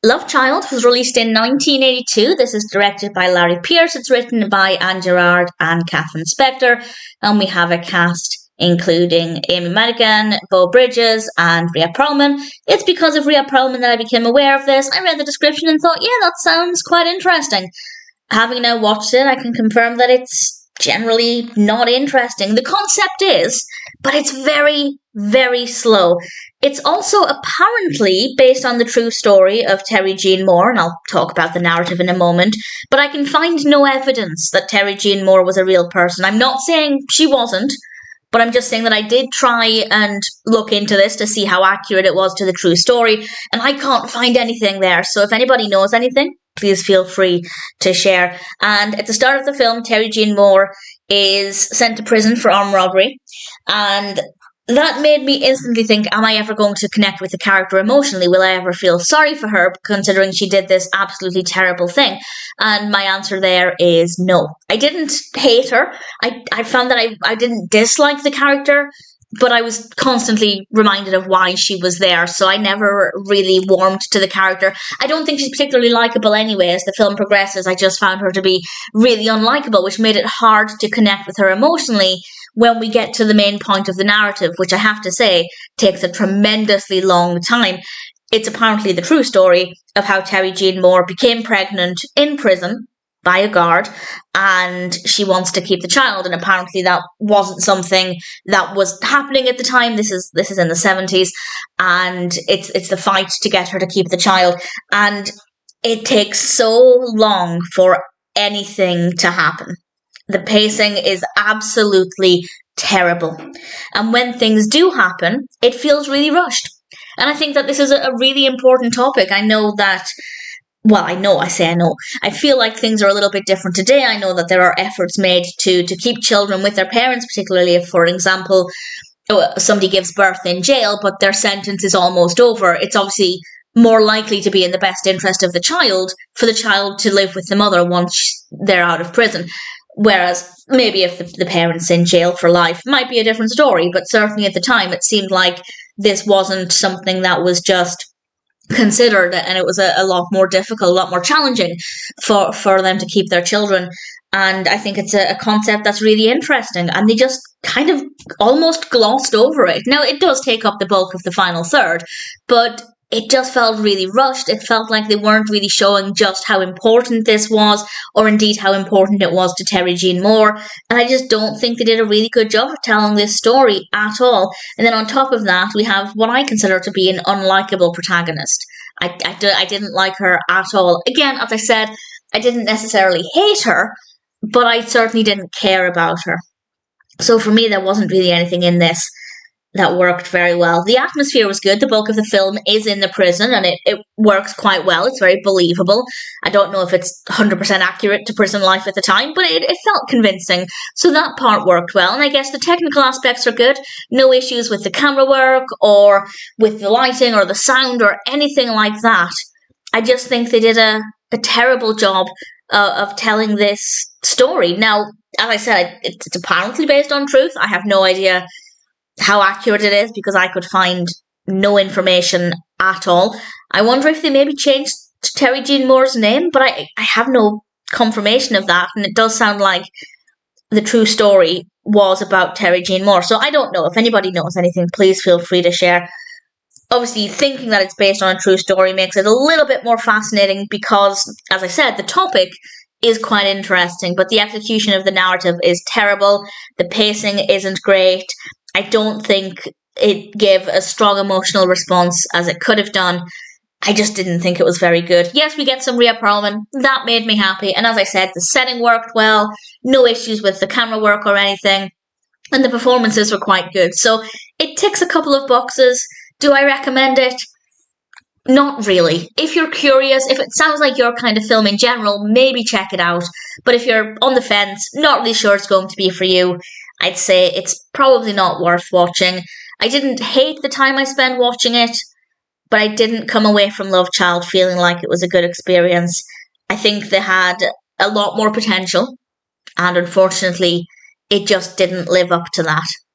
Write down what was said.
Love Child was released in 1982. This is directed by Larry Peerce. It's written by Anne Gerard and Catherine Spector. And we have a cast including Amy Madigan, Beau Bridges, and Rhea Perlman. It's because of Rhea Perlman that I became aware of this. I read the description and thought, yeah, that sounds quite interesting. Having now watched it, I can confirm that it's generally not interesting. The concept is, but it's very, very slow. It's also apparently based on the true story of Terry Jean Moore, and I'll talk about the narrative in a moment, but I can find no evidence that Terry Jean Moore was a real person. I'm not saying she wasn't, but I'm just saying that I did try and look into this to see how accurate it was to the true story, and I can't find anything there. So if anybody knows anything, please feel free to share. And at the start of the film, Terry Jean Moore is sent to prison for armed robbery, and that made me instantly think, am I ever going to connect with the character emotionally? Will I ever feel sorry for her, considering she did this absolutely terrible thing? And my answer there is no. I didn't hate her. I found that I didn't dislike the character, but I was constantly reminded of why she was there, so I never really warmed to the character. I don't think she's particularly likeable anyway. As the film progresses, I just found her to be really unlikable, which made it hard to connect with her emotionally when we get to the main point of the narrative, which I have to say takes a tremendously long time. It's apparently the true story of how Terry Jean Moore became pregnant in prison by a guard, and she wants to keep the child, and apparently that wasn't something that was happening at the time. This is in the 70s, and it's the fight to get her to keep the child, and it takes so long for anything to happen. The pacing is absolutely terrible, and when things do happen, it feels really rushed. And I think that this is a really important topic. I know that I feel like things are a little bit different today. I know that there are efforts made to keep children with their parents, particularly if, for example, somebody gives birth in jail, but their sentence is almost over. It's obviously more likely to be in the best interest of the child for the child to live with the mother once they're out of prison. Whereas maybe if the parent's in jail for life, might be a different story. But certainly at the time, it seemed like this wasn't something that was just considered, and it was a lot more difficult, a lot more challenging for them to keep their children. And I think it's a concept that's really interesting, and they just kind of almost glossed over it. Now, it does take up the bulk of the final third, but it just felt really rushed. It felt like they weren't really showing just how important this was, or indeed how important it was to Terry Jean Moore. And I just don't think they did a really good job of telling this story at all. And then on top of that, we have what I consider to be an unlikable protagonist. I didn't like her at all. Again, as I said, I didn't necessarily hate her, but I certainly didn't care about her. So for me, there wasn't really anything in this that worked very well. The atmosphere was good. The bulk of the film is in the prison, and it works quite well. It's very believable. I don't know if it's 100% accurate to prison life at the time, but it felt convincing. So that part worked well, and I guess the technical aspects are good. No issues with the camera work or with the lighting or the sound or anything like that. I just think they did a terrible job of telling this story. Now, as I said, it's apparently based on truth. I have no idea how accurate it is because I could find no information at all. I wonder if they maybe changed Terry Jean Moore's name, but I have no confirmation of that, and it does sound like the true story was about Terry Jean Moore. So I don't know. If anybody knows anything, please feel free to share. Obviously, thinking that it's based on a true story makes it a little bit more fascinating because, as I said, the topic is quite interesting, but the execution of the narrative is terrible. The pacing isn't great. I don't think it gave a strong emotional response as it could have done. I just didn't think it was very good. Yes, we get some Rhea Perlman. That made me happy. And as I said, the setting worked well. No issues with the camera work or anything. And the performances were quite good. So it ticks a couple of boxes. Do I recommend it? Not really. If you're curious, if it sounds like your kind of film in general, maybe check it out. But if you're on the fence, not really sure it's going to be for you, I'd say it's probably not worth watching. I didn't hate the time I spent watching it, but I didn't come away from Love Child feeling like it was a good experience. I think they had a lot more potential, and unfortunately, it just didn't live up to that.